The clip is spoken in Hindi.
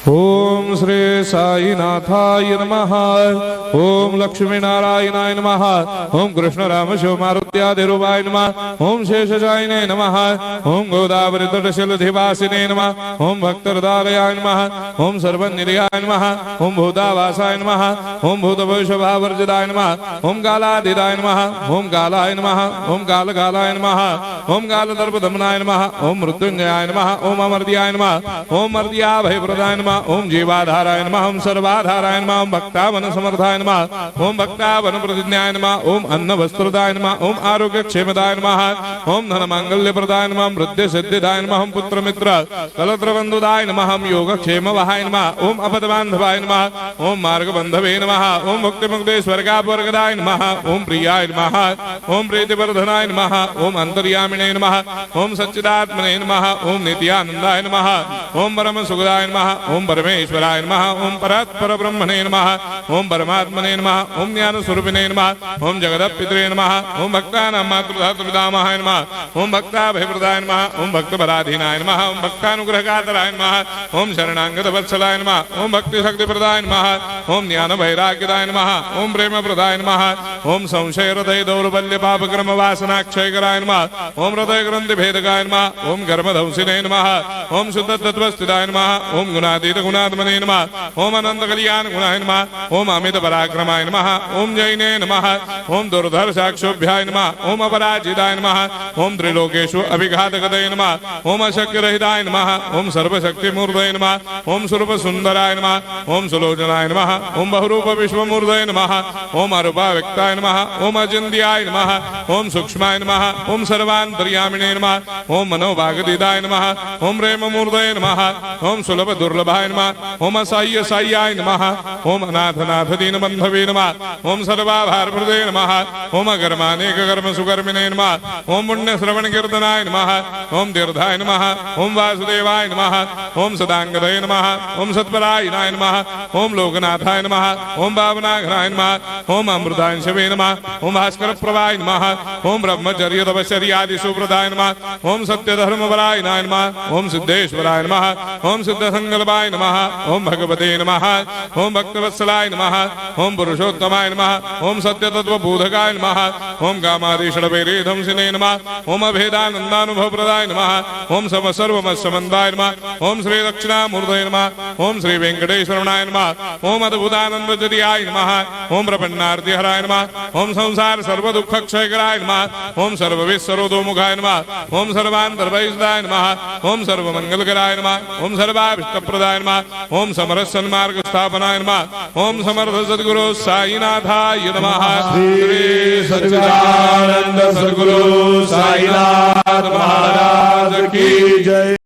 ओम श्री साईनाथाय नमः। ओम लक्ष्मी नारायणाय नमः। ओम कृष्ण राम शिव मारुत्यादिरूपाय नमः। ओम शेषशायिने नमः। ओम गोदावरी तटशिलधिवासिने नमः। ओम भक्तहृदयाय नमः। ओम सर्वनिलयाय नमः। ओम भूतावासाय नमः। ओम भूतभविष्यभावर्जिताय नमः। ओम कालातीताय नमः। ओम कालाय नमः। ओम कालकालाय नमः। ओम कालदर्पदमनाय नमः। ओम मृत्युंजयाय नमः। ओम अमर्त्याय नमः। ओम मर्त्याभयप्रदाय नमः। ओम जीवाधाराय नमः। ओम सर्वाधाराय नमः। ओम भक्तावन समर्थाय नमः। ओम भक्तावन प्रतिज्ञाय नमः। ओम अन्न वस्त्रदाय नमः। ओम आरोग्य क्षेमदाय नमः। ओम धन मांगल्य प्रदाय नमः। वृद्धि सिद्धिदाय नमः। ओम पुत्र मित्र कलत्र बंधुदाय नमः। ओम योग क्षेम वहाय नमः। ओम अपद बांधवाय नमः। ओम मार्ग बंधवे नमः। ओम मुक्ति मुक्ति स्वर्गापवर्गदाय नमः। ओम प्रियाय नमः। ओम प्रीतिवर्धनाय नमः। ओम अंतर्यामिने नमः। ओम सच्चिदात्मने नमः। ओम नित्यानंदाय नमः। ओम परम सुखदाय नमः। ओम परमेश्वराय नमः। ओम परात्पर ब्रह्मणे नमः। ओम परमात्मने नमः। ओम ज्ञान स्वरूपिणे नमः। ओम जगदपितरे नमः। ओम भक्तानां मातृधातुपितामहाय नमः। ओम भक्ताभयप्रदाय नमः। ओम भक्तपराधीनाय नमः। ओम भक्तानुग्रहकातराय नमः। ओम शरणागत वत्सलाय नमः। ओम भक्ति शक्तिप्रदाय नमः। ओम ज्ञान वैराग्यदाय नमः। ओम प्रेम प्रदाय नमः। ओम संशय हृदय दौर्बल्य पापक्रम वासनाक्षयकराय नमः। ओम हृदय ग्रंथि भेदकाय नमः। ओम कर्मधंसिने नमः। ओम शुद्ध तत्वस्थिताय नमः। ओम गुणातीत गुणात्मने नमः। ओम अनंत कल्याण गुणाय नमः। ओम अमित पराक्रमाय नमः। ओम जैने नमः। ओम दुर्धर्षाक्षोभ्याय नमः। ओम अपराजिताय नमः। ओम त्रिलोकेषु अभिघातगतये नमः। ओम अशक्यरहिताय नमः। ओम सर्वशक्तिमूर्तये नमः। ओम स्वरूप सुंदराय नमः। ओम सुलोचनाय नमः। ओम बहुरूप विश्वमूर्तये नमः। ओम अरूपाव्यक्ताय नमः। ओम अचिन्त्याय नमः। ओम सूक्ष्माय नमः। ओम सर्वान्तर्यामिणे नमः। ओम मनोभागदिताय नमः। ओम प्रेममूर्तये नमः। ओम सुलभ दुर्लभाय नमः। ओम असाह्य साह्याय नमः। ओम अनाथनाथ दीनबन्धवे नमः। ओम सर्वाभारप्रदे नमः। ओम अकर्मानेक कर्म सुकर्मिणे नमः। ओम पुण्य श्रवण कीर्तनाय नमः। ओम तीर्थाय नमः। ओम वासुदेवाय नमः। ओम सदांगदये नमः। ओम सत्परायणाय नमः। ओम लोकनाथाय नमः। ओम भावनाघराय नमः। ओम अमृतांशवे नमः। ओम भास्कर प्रभाय नमः। ओम ब्रह्मचर्य तपश्चर्यादि सुप्रदाय नमः। ओम सत्यधर्मपरायणाय नमः। ओम सिद्धेश्वराय नमः। ओम सिद्ध संकल्पाय नमः। ओम भगवते नमः। ओम भक्तवत्सलाय नमः। ओम पुरुषोत्तमाय नमः। ओम सत्यतत्त्वबोधकाय नमः। ओम कामादिषडभैरेधंसिने नमः। ओम अभेदानन्दानुभवप्रदाय नमः। ओम सर्वमस्समन्दाय नमः। ओम श्री दक्षिणामूर्तये नमः। ओम श्री वेंकटेश्वरनाय नमः। ओम अद्भुतानन्दजर्याय नमः। ओम प्रपन्नार्तिहराय नमः। ओम संसार सर्वदुःखक्षयकराय नमः। ओम सर्वविश्वरोधोमुखाय नमः। ओम सर्वान्तर्वैसदाय नमः। ओम सर्वमङ्गलकराय नमः। ओम सर्वाभीष्टप्रदाय नमः। ओम समरस सन्मार्ग स्थापनाय नमः। ओम समर्थ सद्गुरु साईनाथाय नमः। श्री सच्चिदानंद सद्गुरु साईनाथ महाराज की जय।